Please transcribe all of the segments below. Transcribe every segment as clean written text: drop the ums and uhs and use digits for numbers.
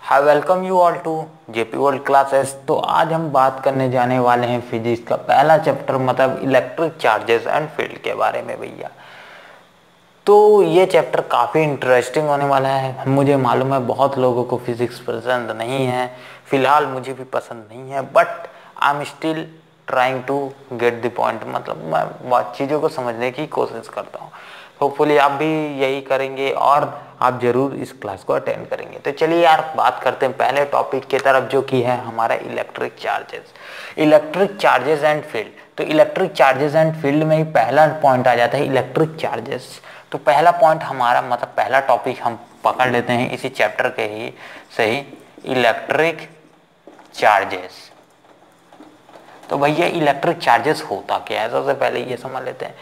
High welcome you all to JP world classes. तो आज हम बात करने जाने वाले हैं फिजिक्स का पहला चैप्टर मतलब इलेक्ट्रिक चार्जेस एंड फील्ड के बारे में भैया। तो ये चैप्टर काफ़ी इंटरेस्टिंग होने वाला है। मुझे मालूम है बहुत लोगों को फिजिक्स पसंद नहीं है, फिलहाल मुझे भी पसंद नहीं है, but I am still trying to get the point. मतलब मैं चीज़ों को समझने की कोशिश करता हूँ। होपफुली आप भी यही करेंगे और आप जरूर इस क्लास को अटेंड करेंगे। तो चलिए यार बात करते हैं पहले टॉपिक की तरफ, जो कि है हमारा इलेक्ट्रिक चार्जेस एंड फील्ड। तो इलेक्ट्रिक चार्जेस एंड फील्ड में ही पहला पॉइंट आ जाता है इलेक्ट्रिक चार्जेस। तो पहला पॉइंट हमारा मतलब पहला टॉपिक हम पकड़ लेते हैं इसी चैप्टर के ही सही, इलेक्ट्रिक चार्जेस। तो भैया इलेक्ट्रिक चार्जेस होता क्या है, सबसे पहले ये समझ लेते हैं।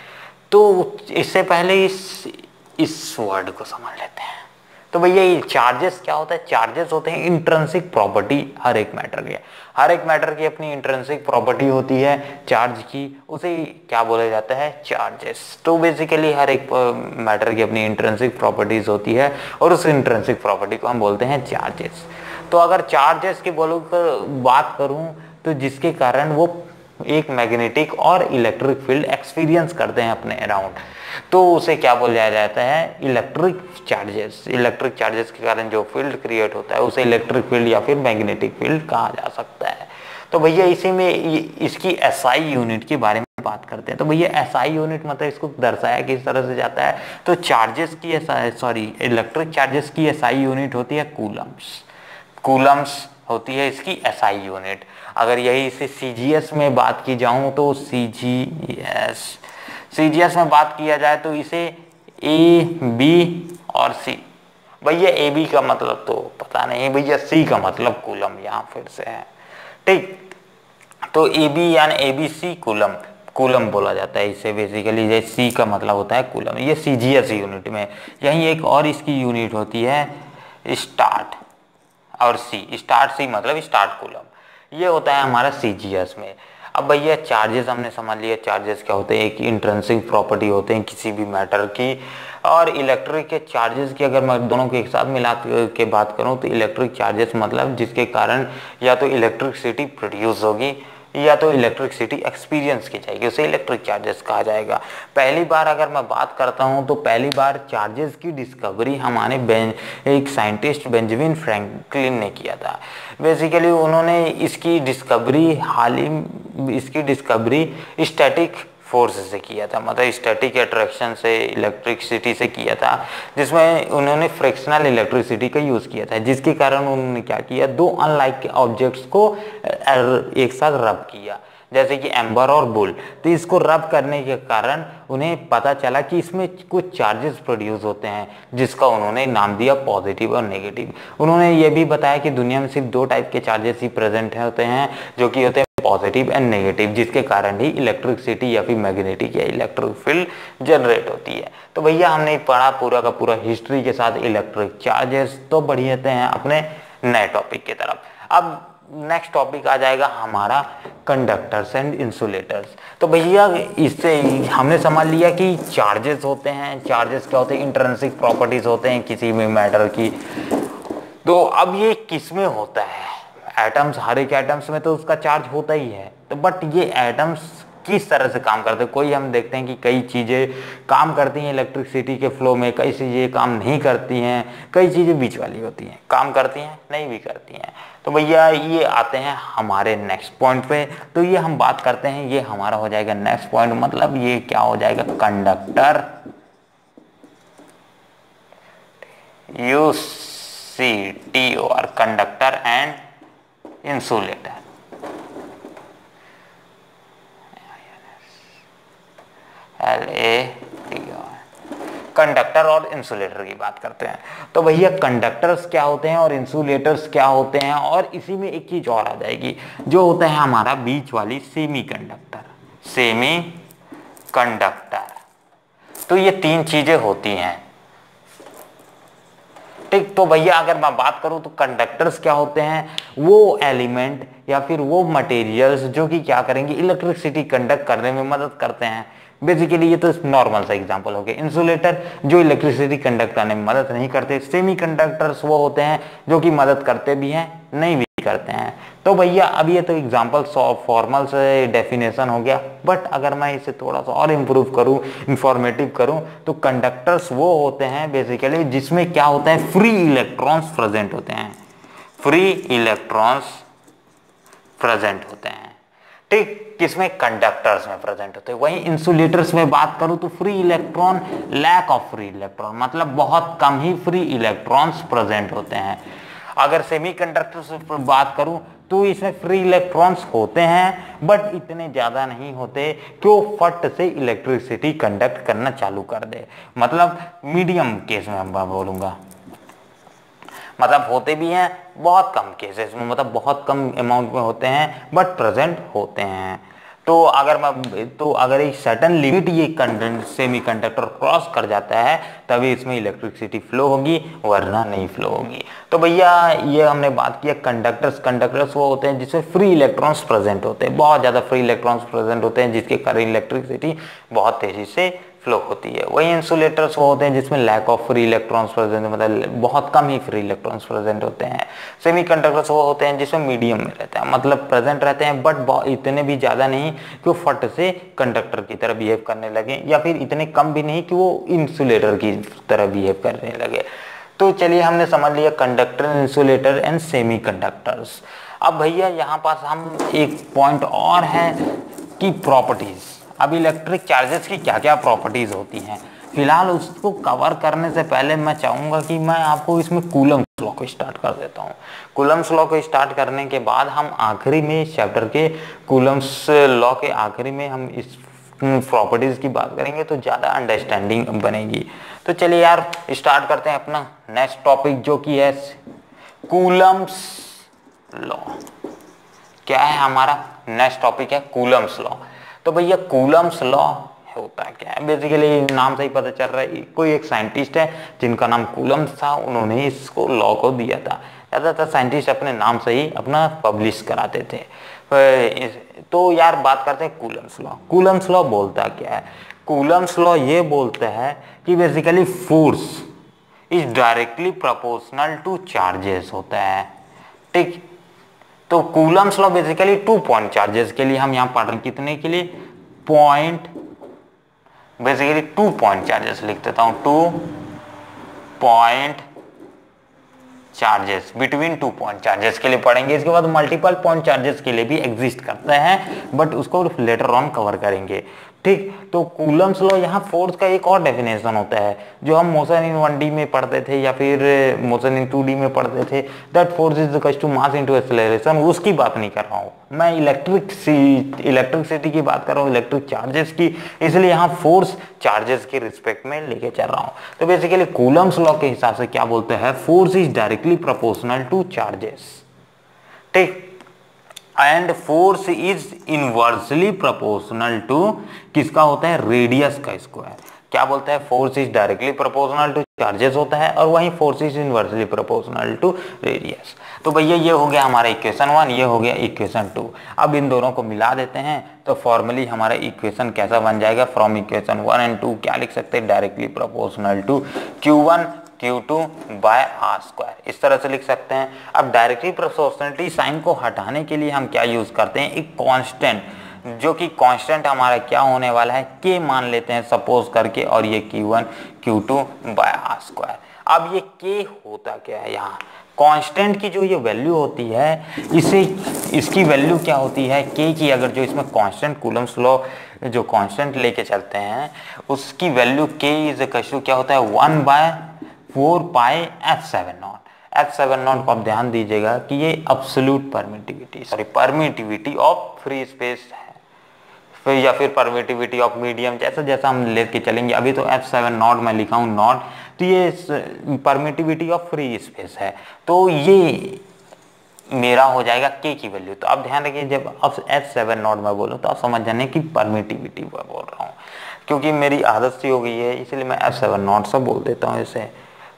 तो इससे पहले इस वर्ड को समझ लेते हैं। तो भैया ये चार्जेस क्या होता है? चार्जेस होते हैं इंट्रिंसिक प्रॉपर्टी हर एक मैटर की अपनी इंट्रिंसिक प्रॉपर्टी होती है चार्ज की, उसे क्या बोला जाता है? चार्जेस। तो बेसिकली हर एक मैटर की अपनी इंट्रिंसिक प्रॉपर्टीज होती है और उस इंट्रिंसिक प्रॉपर्टी को हम बोलते हैं चार्जेस। तो अगर चार्जेस की बात करूं तो जिसके कारण वो एक मैग्नेटिक और इलेक्ट्रिक फील्ड एक्सपीरियंस करते हैं अपने अराउंड, तो उसे क्या बोला जाता है? इलेक्ट्रिक चार्जेस के कारण जो फील्ड क्रिएट होता है उसे इलेक्ट्रिक फील्ड या फिर मैग्नेटिक फील्ड कहा जा सकता है। तो भैया इसी में इसकी एसआई यूनिट के बारे में बात करते हैं। तो भैया एसआई यूनिट मतलब इसको दर्शाया किस तरह से जाता है? तो इलेक्ट्रिक चार्जेस की एसआई यूनिट होती है कूलम्स होती है इसकी एसआई यूनिट। अगर यही इसे सीजीएस में बात की जाऊं तो सीजीएस में बात किया जाए तो इसे ए बी और सी। भैया ए बी का मतलब तो पता नहीं, भैया सी का मतलब कूलम यहाँ फिर से है, ठीक। तो ए बी यानी ए बी सी कूलम बोला जाता है इसे बेसिकली। जैसे सी का मतलब होता है कूलम, ये सीजीएस यूनिट में। यहीं एक और इसकी यूनिट होती है स्टार्ट और सी मतलब स्टार्ट कूलम, ये होता है हमारा सीजीएस में। अब भैया चार्जेस हमने समझ लिया, चार्जेस क्या होते हैं? एक इंट्रिंसिक प्रॉपर्टी होते हैं किसी भी मैटर की। और इलेक्ट्रिक के चार्जेस की अगर मैं दोनों को एक साथ मिला के बात करूं तो इलेक्ट्रिक चार्जेस मतलब जिसके कारण या तो इलेक्ट्रिसिटी प्रोड्यूस होगी या तो इलेक्ट्रिसिटी एक्सपीरियंस की जाएगी, उसे इलेक्ट्रिक चार्जेस कहा जाएगा। पहली बार अगर मैं बात करता हूं तो पहली बार चार्जेस की डिस्कवरी हमारे एक साइंटिस्ट बेंजामिन फ्रैंकलिन ने किया था। बेसिकली उन्होंने इसकी डिस्कवरी स्टैटिक फोर्स से किया था, मतलब स्टैटिक अट्रैक्शन से, इलेक्ट्रिसिटी से किया था, जिसमें उन्होंने फ्रैक्शनल इलेक्ट्रिसिटी का यूज़ किया था, जिसके कारण उन्होंने क्या किया? दो अनलाइक ऑब्जेक्ट्स को एक साथ रब किया, जैसे कि एम्बर और बुल। तो इसको रब करने के कारण उन्हें पता चला कि इसमें कुछ चार्जेस प्रोड्यूस होते हैं, जिसका उन्होंने नाम दिया पॉजिटिव और नेगेटिव। उन्होंने ये भी बताया कि दुनिया में सिर्फ दो टाइप के चार्जेस ही प्रेजेंट होते हैं, जो कि होते हैं पॉजिटिव एंड नेगेटिव, जिसके कारण ही इलेक्ट्रिसिटी या फिर मैग्नेटिक या इलेक्ट्रिक फील्ड जनरेट होती है। तो भैया हमने पढ़ा पूरा का पूरा हिस्ट्री के साथ इलेक्ट्रिक चार्जेस। तो बढ़ियाते हैं अपने नए टॉपिक की तरफ। अब नेक्स्ट टॉपिक आ जाएगा हमारा कंडक्टर्स एंड इंसुलेटर्स। तो भैया इससे हमने समझ लिया कि चार्जेस होते हैं। चार्जेस क्या होते हैं? इंट्रिंसिक प्रॉपर्टीज होते हैं किसी भी मैटर की। तो अब ये किस में होता है? एटम्स, हर एक एटम्स में तो उसका चार्ज होता ही है। तो बट ये एटम्स किस तरह से काम करते हैं? कोई हम देखते हैं कि कई चीज़ें काम करती हैं इलेक्ट्रिसिटी के फ्लो में, कई चीज़ें काम नहीं करती हैं, कई चीज़ें बीच वाली होती हैं, काम करती हैं नहीं भी करती हैं। तो भैया ये आते हैं हमारे नेक्स्ट पॉइंट पे। तो ये हम बात करते हैं, ये हमारा हो जाएगा नेक्स्ट पॉइंट, मतलब ये क्या हो जाएगा? Conductor, UCTOR, conductor and insulator. Conductor और इंसुलेटर की बात करते हैं। तो भैया कंडक्टर्स क्या होते हैं और इंसुलेटर्स क्या होते हैं, और इसी में एक चीज और आ जाएगी जो होता है हमारा बीच वाली सेमी कंडक्टर। तो ये तीन चीजें होती हैं, ठीक। तो भैया अगर मैं बात करूं तो कंडक्टर्स क्या होते हैं? वो एलिमेंट या फिर वो मटेरियल्स जो कि क्या करेंगे? इलेक्ट्रिसिटी कंडक्ट करने में मदद करते हैं। बेसिकली ये तो नॉर्मल सा एग्जांपल हो गया। इंसुलेटर जो इलेक्ट्रिसिटी कंडक्ट करने में मदद नहीं करते। सेमीकंडक्टर्स वो होते हैं जो कि मदद करते भी हैं, नहीं भी करते हैं। तो भैया अब ये तो एग्जांपल फॉर्मल से डेफिनेशन हो गया, बट अगर मैं इसे थोड़ा सा और इम्प्रूव करूं, इंफॉर्मेटिव करूं, तो कंडक्टर्स वो होते हैं बेसिकली जिसमें क्या होता है, फ्री इलेक्ट्रॉन्स प्रेजेंट होते हैं, फ्री इलेक्ट्रॉन्स प्रेजेंट होते हैं। ठीक, किसमें, कंडक्टर्स में प्रेजेंट होते हैं। वहीं इंसुलेटर्स में बात करूं तो free electron, lack of free electron, मतलब बहुत कम ही फ्री इलेक्ट्रॉन्स प्रेजेंट होते हैं। अगर सेमीकंडक्टर्स पर बात करूं तो इसमें फ्री इलेक्ट्रॉन्स होते हैं बट इतने ज्यादा नहीं होते कि वो फट से इलेक्ट्रिसिटी कंडक्ट करना चालू कर दे। मतलब मीडियम केस में हम बोलूंगा, मतलब होते भी हैं बहुत कम केसेस में, मतलब बहुत कम अमाउंट में होते हैं बट प्रेजेंट होते हैं। तो अगर एक सर्टेन लिमिट ये सेमीकंडक्टर क्रॉस कर जाता है तभी इसमें इलेक्ट्रिसिटी फ्लो होगी, वरना नहीं फ्लो होगी। तो भैया ये हमने बात किया कंडक्टर्स वो होते हैं जिसमें फ्री इलेक्ट्रॉन्स प्रेजेंट होते हैं, बहुत ज़्यादा फ्री इलेक्ट्रॉन्स प्रेजेंट होते हैं जिसके कारण इलेक्ट्रिसिटी बहुत तेजी से फ्लो होती है। वही इंसुलेटर्स वो होते हैं जिसमें lack of free electrons present, मतलब बहुत कम ही फ्री इलेक्ट्रॉन्स प्रेजेंट होते हैं। सेमीकंडक्टर्स वो होते हैं जिसमें मीडियम में रहते हैं, मतलब प्रेजेंट रहते हैं बट इतने भी ज़्यादा नहीं कि वो फट से कंडक्टर की तरह बिहेव करने लगे, या फिर इतने कम भी नहीं कि वो इंसुलेटर की तरह बिहेव करने लगे। तो चलिए हमने समझ लिया कंडक्टर, इंसुलेटर एंड सेमीकंडक्टर्स। अब भैया यहाँ पास हम एक पॉइंट और है कि प्रॉपर्टीज। अब इलेक्ट्रिक चार्जेस की क्या क्या प्रॉपर्टीज होती हैं, फिलहाल उसको कवर करने से पहले मैं चाहूंगा कि मैं आपको इसमें कूलम्स लॉ को स्टार्ट कर देता हूँ। कूलम्स लॉ को स्टार्ट करने के बाद हम आखिरी में इस चैप्टर के कूलम्स लॉ के आखिरी में हम इस प्रॉपर्टीज की बात करेंगे तो ज़्यादा अंडरस्टैंडिंग बनेगी। तो चलिए यार स्टार्ट करते हैं अपना नेक्स्ट टॉपिक जो कि है कूलम्स लॉ। क्या है हमारा नेक्स्ट टॉपिक है कूलम्स लॉ। तो भैया कूलम्स लॉ होता क्या है, बेसिकली नाम से ही पता चल रहा है कोई एक साइंटिस्ट है जिनका नाम कूलम्स था, उन्होंने इसको लॉ को दिया था। ज़्यादातर साइंटिस्ट अपने नाम से ही अपना पब्लिश कराते थे। तो यार बात करते हैं कूलम्स लॉ। कूलम्स लॉ बोलता क्या है, कूलम्स लॉ ये बोलता है कि basically force is directly proportional to charges होता है। ठीक, तो Coulomb's law basically 2 point charges के लिए हम यहाँ पढ़ रहे हैं, कितने के लिए, पॉइंट, बेसिकली 2 पॉइंट चार्जेस लिख देता हूं, 2 point charges, between 2 point charges के लिए पढ़ेंगे। इसके बाद मल्टीपल पॉइंट चार्जेस के लिए भी एग्जिस्ट करते हैं बट उसको लेटर ऑन कवर करेंगे। ठीक, तो कूलम्स लॉ यहाँ फोर्स का एक और डेफिनेशन होता है जो हम मोशन इन 1D में पढ़ते थे या फिर मोशन इन 2D में पढ़ते थे, that force is equal to mass into acceleration. उसकी बात नहीं कर रहा हूँ मैं, इलेक्ट्रिसिटी की बात कर रहा हूँ, इलेक्ट्रिक चार्जेस की, इसलिए यहाँ फोर्स चार्जेस के रिस्पेक्ट में लेके चल रहा हूँ। तो बेसिकली कूलम्स लॉ के हिसाब से क्या बोलते हैं, force is directly proportional to charges. ठीक, and force is inversely proportional to, किसका होता है, रेडियस का स्क्वायर। क्या बोलता है, force is directly proportional to charges होता है और वहीं force is inversely proportional to radius. तो भैया ये हो गया हमारा इक्वेशन 1, ये हो गया इक्वेशन 2। अब इन दोनों को मिला देते हैं तो फॉर्मली हमारा इक्वेशन कैसा बन जाएगा, फ्रॉम इक्वेशन 1 एंड 2 क्या लिख सकते हैं, directly proportional to Q1 Q2 by r square, इस तरह से लिख सकते हैं। अब डायरेक्टली प्रोपोर्शनलिटी साइन को हटाने के लिए हम क्या यूज करते हैं, एक कांस्टेंट, जो कि कांस्टेंट हमारा क्या होने वाला है, के मान लेते हैं सपोज करके, और ये Q1 Q2 by r square. अब ये के होता क्या है, यहाँ कांस्टेंट की जो ये वैल्यू होती है, इसकी वैल्यू क्या होती है, के की, अगर जो इसमें कांस्टेंट कूलम्स लॉ जो कांस्टेंट लेके चलते हैं उसकी वैल्यू के इज इक्वल टू क्या होता है, 1/4 पाई F7 को आप ध्यान दीजिएगा कि ये absolute permittivity of free space है, फिर या फिर परमिटिविटी ऑफ मीडियम, जैसा जैसा हम लेके चलेंगे। अभी तो F7 मैं लिखा हूँ नॉट, तो ये परमिटिविटी ऑफ फ्री स्पेस है, तो ये मेरा हो जाएगा के की वैल्यू। तो आप ध्यान रखिए जब अब F7 मैं बोलूँ तो आप समझ जाने की परमिटिविटी बोल रहा हूँ, क्योंकि मेरी आदत सी हो गई है इसलिए मैं F7 से बोल देता हूँ इसे।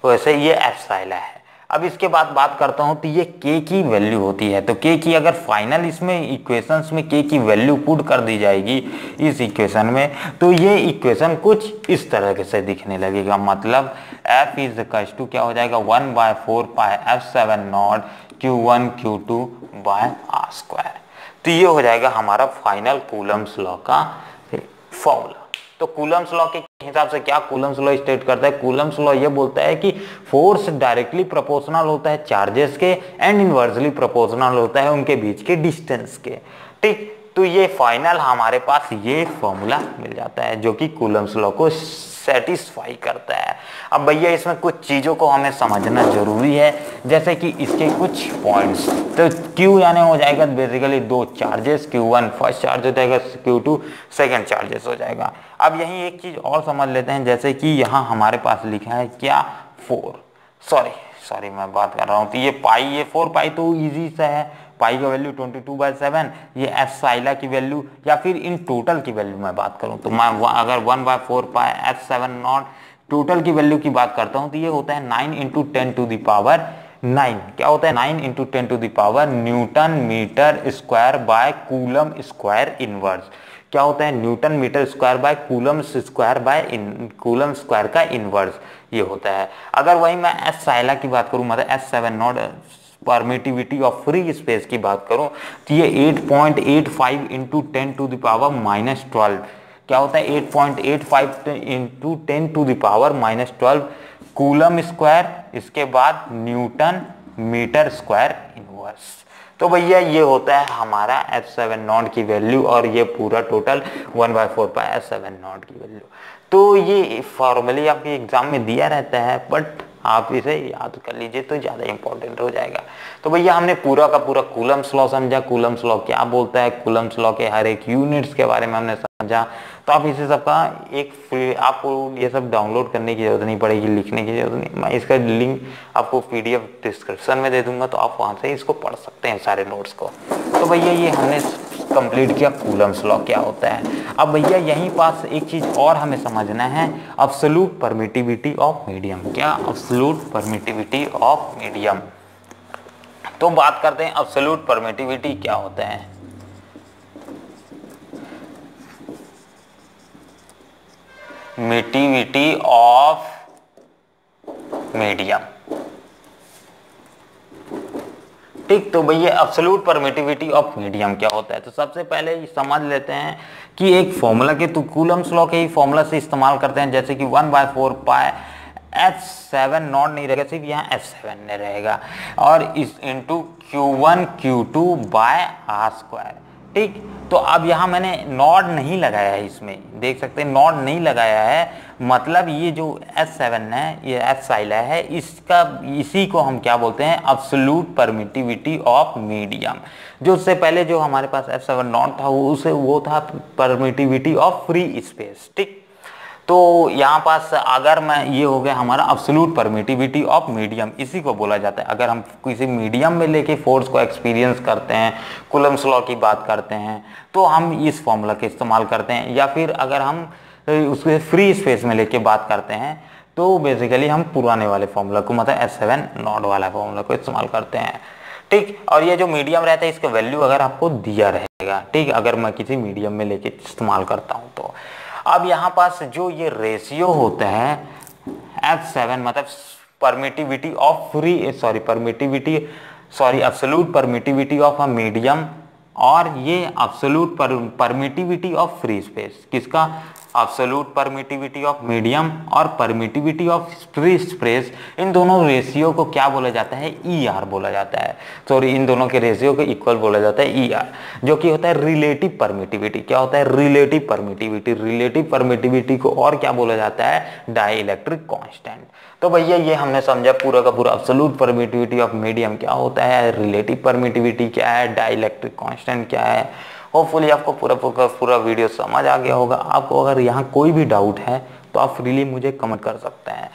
वैसे ये एप्सिलॉन है, अब इसके बाद बात करता हूं तो ये k की वैल्यू होती है, तो k की अगर फाइनल इसमें इक्वेशंस में k की वैल्यू पुट कर दी जाएगी इस इक्वेशन में, तो ये इक्वेशन कुछ इस तरह से दिखने लगेगा। मतलब f इज इक्वल टू क्या हो जाएगा 1/4 pi f7 naught q1 q2 by r square. तो ये हो जाएगा हमारा फाइनल कूलम्स लॉ का फॉर्मूला। तो कूलम्स लॉ के हिसाब से क्या कूलम्स लॉ स्टेट करता है, कूलम्स लॉ ये बोलता है कि फोर्स डायरेक्टली प्रोपोर्शनल होता है चार्जेस के एंड इनवर्सली प्रोपोर्शनल होता है उनके बीच के डिस्टेंस के। ठीक, तो ये फाइनल हमारे पास ये फॉर्मूला मिल जाता है जो कि कूलम्स लॉ को सेटिस्फाई करता है। अब भैया इसमें कुछ चीज़ों को हमें समझना जरूरी है, जैसे कि इसके कुछ पॉइंट्स। तो Q यानी हो जाएगा बेसिकली दो चार्जेस, Q1 फर्स्ट चार्ज हो जाएगा, Q2 सेकंड चार्जेस हो जाएगा। अब यहीं एक चीज़ और समझ लेते हैं, जैसे कि यहाँ हमारे पास लिखा है क्या 4, सॉरी मैं बात कर रहा हूँ, तो ये पाई, ये 4 पाई तो ईजी सा है, पाई का वैल्यू 22/7, ये एफ साइला की वैल्यू, या फिर इन टोटल की वैल्यू मैं बात करूं तो मैं अगर 1/4 पाई f7 नॉट टोटल की वैल्यू की बात करता हूं तो ये होता है 9 × 10⁹ क्या होता है 9 × 10⁻⁴ newton metre square by coulomb square inverse. क्या होता है newton metre square by coulomb square by coulomb square का इनवर्स ये होता है। अगर वही मैं एस साइला की बात करूं, मतलब f7 not permittivity of free space की बात करूं तो ये 8.85 × 10⁻⁻12 क्या होता है 8.85 × 10⁻⁻12 कूलम स्क्वायर, इसके बाद न्यूटन मीटर स्क्वायर इनवर्स। तो भैया ये होता है हमारा f7 नॉट की वैल्यू और ये पूरा टोटल 1/4 पाई f7 नॉट की वैल्यू। तो ये फॉर्मली आपके एग्जाम में दिया रहता है, बट आप इसे याद कर लीजिए तो ज़्यादा इंपॉर्टेंट हो जाएगा। तो भैया हमने पूरा का पूरा कूलम्स लॉ समझा, कूलम्स लॉ क्या बोलता है, कूलम्स लॉ के हर एक यूनिट्स के बारे में हमने समझा। तो आप इसे सबका एक फ्री, आपको ये सब डाउनलोड करने की जरूरत नहीं पड़ेगी, लिखने की जरूरत नहीं, मैं इसका लिंक आपको PDF डिस्क्रिप्शन में दे दूंगा, तो आप वहाँ से इसको पढ़ सकते हैं सारे नोट्स को। तो भैया ये हमने कंप्लीट किया कूलम्स लॉ क्या होता है। अब भैया यहीं पास एक चीज और हमें समझना है, एब्सोल्यूट परमिटिविटी ऑफ मीडियम। क्या एब्सोल्यूट परमिटिविटी ऑफ मीडियम। तो बात करते हैं एब्सोल्यूट परमिटिविटी क्या होता है। मिटिविटी ऑफ मीडियम। ठीक, तो भैया एब्सोल्यूट परमिटिविटी ऑफ मीडियम क्या होता है। तो सबसे पहले समझ लेते हैं कि एक फॉर्मूला के, तो कूलम्स लॉ के ही फॉर्मूला से इस्तेमाल करते हैं, जैसे कि 1/4 पाई f7 नॉट नहीं रहेगा, सिर्फ यहाँ f7 नहीं रहेगा, और इस into Q1 Q2 by r square. ठीक, तो अब यहाँ मैंने नॉट नहीं लगाया है, इसमें देख सकते हैं नॉट नहीं लगाया है, मतलब ये जो f7 है ये f साइला है, इसका इसी को हम क्या बोलते हैं एब्सोल्यूट परमिटिविटी ऑफ मीडियम। जो उससे पहले जो हमारे पास f7 नॉट था वो था परमिटिविटी ऑफ फ्री स्पेस। ठीक, तो यहाँ पास अगर मैं ये हो गया हमारा एब्सोल्यूट परमिटिविटी ऑफ मीडियम, इसी को बोला जाता है। अगर हम किसी मीडियम में लेके फोर्स को एक्सपीरियंस करते हैं, कूलम्स लॉ की बात करते हैं, तो हम इस फॉर्मूला का इस्तेमाल करते हैं, या फिर अगर हम उसके फ्री स्पेस में लेके बात करते हैं तो बेसिकली हम पुराने वाले फॉर्मूला को, मतलब f7 नॉट वाला फॉर्मूला को इस्तेमाल करते हैं। ठीक, और ये जो मीडियम रहता है इसका वैल्यू अगर आपको दिया रहेगा, ठीक, अगर मैं किसी मीडियम में लेके इस्तेमाल करता हूँ तो। अब यहाँ पास जो ये रेशियो होता है f7, मतलब permittivity of free absolute permittivity of a medium, और ये absolute permittivity of free space, किसका एब्सोल्यूट परमिटिविटी ऑफ मीडियम और परमिटिविटी ऑफ फ्री स्पेस, इन दोनों रेशियो को क्या बोला जाता है ER बोला जाता है। सॉरी, इन दोनों के रेशियो को इक्वल बोला जाता है ER, जो कि होता है रिलेटिव परमिटिविटी। क्या होता है रिलेटिव परमिटिविटी, रिलेटिव परमिटिविटी को और क्या बोला जाता है डाइलेक्ट्रिक कांस्टेंट। तो भैया ये हमने समझा पूरा का पूरा एब्सोल्यूट परमिटिविटी ऑफ मीडियम क्या होता है, रिलेटिव परमिटिविटी क्या है, डाइलेक्ट्रिक कांस्टेंट क्या है। होपफुली आपको पूरा वीडियो समझ आ गया होगा। आपको अगर यहाँ कोई भी डाउट है तो आप फ्रीली मुझे कमेंट कर सकते हैं।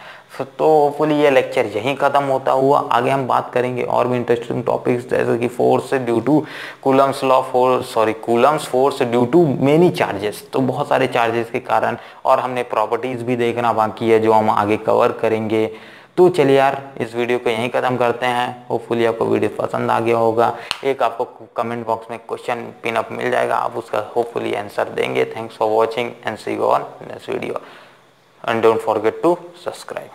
तो होपफुली ये लेक्चर यहीं खत्म होता हुआ, आगे हम बात करेंगे और भी इंटरेस्टिंग टॉपिक्स, जैसे कि force due to Coulomb's force due to many charges, तो बहुत सारे चार्जेस के कारण, और हमने प्रॉपर्टीज भी देखना बाकी है जो हम आगे कवर करेंगे। तो चलिए यार, इस वीडियो को यहीं ख़त्म करते हैं। होपफुली आपको वीडियो पसंद आ गया होगा। एक आपको कमेंट बॉक्स में क्वेश्चन पिन अप मिल जाएगा, आप उसका होपफुली आंसर देंगे। Thanks for watching and see you on next video and don't forget to subscribe.